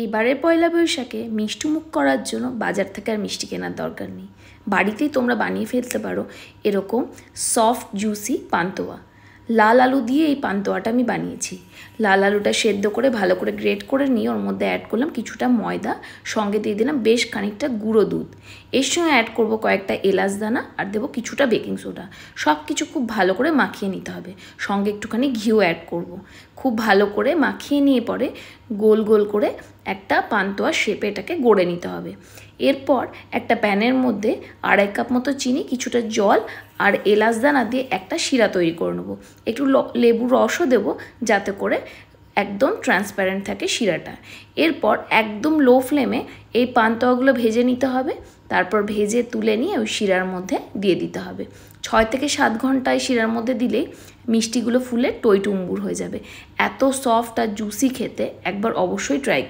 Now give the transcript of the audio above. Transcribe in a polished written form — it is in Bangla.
এবারে পয়লা বৈশাখে মিষ্টিমুখ করার জন্য বাজার থেকে আর মিষ্টি কেনার দরকার নেই। বাড়িতেই তোমরা বানিয়ে ফেলতে পারো এরকম সফট জুসি পান্তুয়া। লাল আলু দিয়ে এই পান্তুয়াটা আমি বানিয়েছি। লাল আলুটা সেদ্ধ করে ভালো করে গ্রেট করে নিয়ে ওর মধ্যে অ্যাড করলাম কিছুটা ময়দা, সঙ্গে দিয়ে দিলাম বেশ খানিকটা গুঁড়ো দুধ। এর সঙ্গে অ্যাড করব কয়েকটা এলাচ দানা আর দেবো কিছুটা বেকিং সোডা। সব কিছু খুব ভালো করে মাখিয়ে নিতে হবে। সঙ্গে একটুখানি ঘিও অ্যাড করব। খুব ভালো করে মাখিয়ে নিয়ে পরে গোল গোল করে একটা পান্তুয়া শেপে এটাকে গড়ে নিতে হবে। এরপর একটা প্যানের মধ্যে 2.5 কাপ মতো চিনি, কিছুটা জল আর এলাচ দানা দিয়ে একটা শিরা তৈরি করে নেবো। একটু লেবুর রসও দেবো যাতে করে একদম ট্রান্সপারেন্ট থাকে শিরাটা। এরপর একদম লো ফ্লেমে এই পান্তুয়াগুলো ভেজে নিতে হবে। তারপর ভেজে তুলে নিয়ে ওই শিরার মধ্যে দিয়ে দিতে হবে। 6 থেকে 7 ঘন্টায় শিরার মধ্যে দিলেই মিষ্টিগুলো ফুলে টইটুম্বুর হয়ে যাবে। এত সফট আর জুসি খেতে একবার অবশ্যই ট্রাই